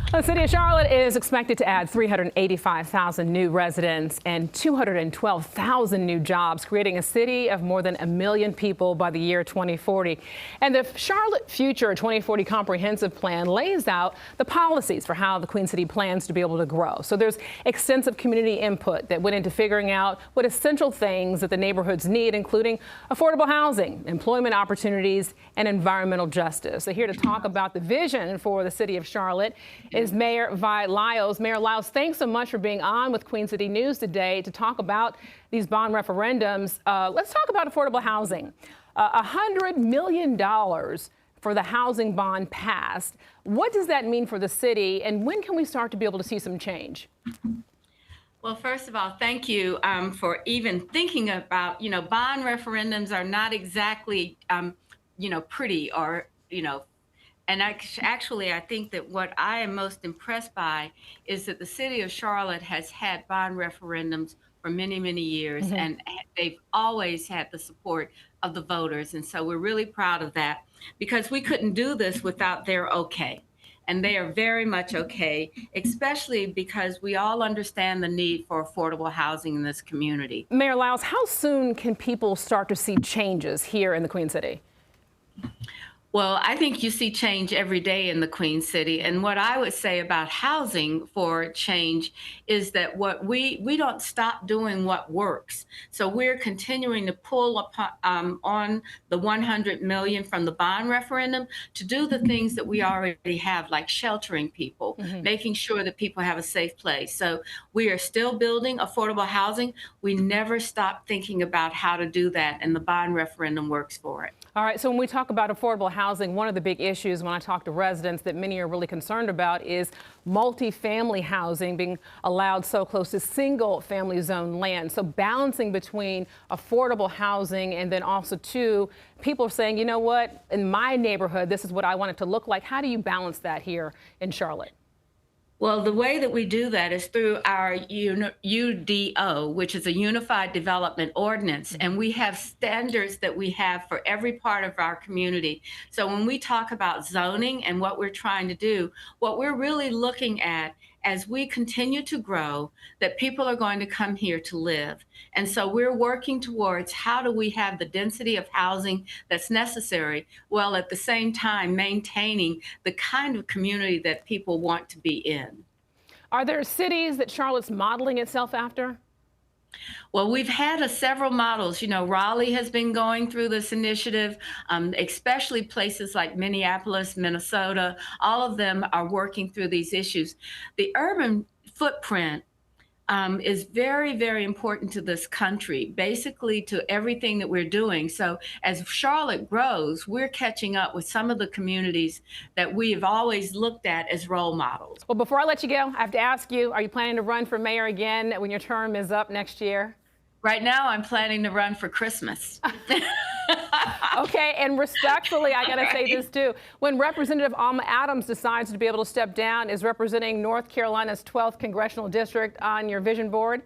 The city of Charlotte is expected to add 385,000 new residents and 212,000 new jobs, creating a city of more than 1 million people by the year 2040. And the Charlotte Future 2040 Comprehensive Plan lays out the policies for how the Queen City plans to be able to grow. So there's extensive community input that went into figuring out what essential things that the neighborhoods need, including affordable housing, employment opportunities, and environmental justice. So here to talk about the vision for the city of Charlotte is Mayor Vi Lyles. Mayor Lyles, thanks so much for being on with Queen City News today to talk about these bond referendums. Let's talk about affordable housing. $100 million for the housing bond passed. What does that mean for the city, and when can we start to be able to see some change? Well, first of all, thank you for even thinking about, bond referendums are not exactly, pretty or, and actually, I think that what I am most impressed by is that the city of Charlotte has had bond referendums for many, many years, and they've always had the support of the voters. And so we're really proud of that because we couldn't do this without their okay. And they are very much okay, especially because we all understand the need for affordable housing in this community. Mayor Lyles, how soon can people start to see changes here in the Queen City? Well, I think you see change every day in the Queen City. And what I would say about housing for change is that what we don't stop doing what works. So we're continuing to pull upon, on the 100 million from the bond referendum to do the things that we already have, like sheltering people, making sure that people have a safe place. So we are still building affordable housing. We never stop thinking about how to do that, and the bond referendum works for it. All right, so when we talk about affordable housing, one of the big issues when I talk to residents that many are really concerned about is multifamily housing being allowed so close to single family zone land. So balancing between affordable housing and then also too, people are saying, you know what, in my neighborhood, this is what I want it to look like. How do you balance that here in Charlotte? Well, the way that we do that is through our UDO, which is a Unified Development Ordinance, and we have standards that we have for every part of our community. So when we talk about zoning and what we're trying to do, what we're really looking at as we continue to grow, that people are going to come here to live. And so we're working towards how do we have the density of housing that's necessary, while at the same time maintaining the kind of community that people want to be in. Are there cities that Charlotte's modeling itself after? Well, we've had several models. Raleigh has been going through this initiative, especially places like Minneapolis, Minnesota. All of them are working through these issues. The urban footprint is very, very important to this country, basically to everything that we're doing. So as Charlotte grows, we're catching up with some of the communities that we have always looked at as role models. Well, before I let you go, I have to ask you, are you planning to run for mayor again when your term is up next year? Right now, I'm planning to run for Christmas. Okay, and respectfully, I gotta say this too. When Representative Alma Adams decides to be able to step down, is representing North Carolina's 12th congressional district on your vision board?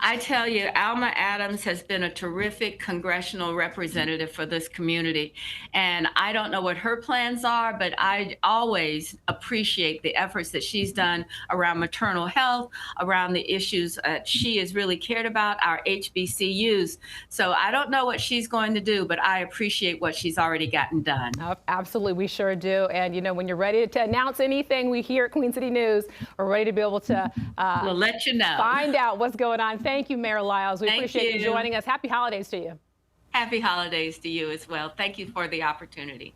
I tell you, Alma Adams has been a terrific congressional representative for this community. And I don't know what her plans are, but I always appreciate the efforts that she's done around maternal health, around the issues that she has really cared about, our HBCUs. So I don't know what she's going to do, but I appreciate what she's already gotten done. Absolutely, we sure do. And when you're ready to announce anything we here at Queen City News, we're ready to be able to we'll let you know. Find out what's going on. Thank you, Mayor Lyles. We appreciate you joining us. Happy holidays to you. Happy holidays to you as well. Thank you for the opportunity.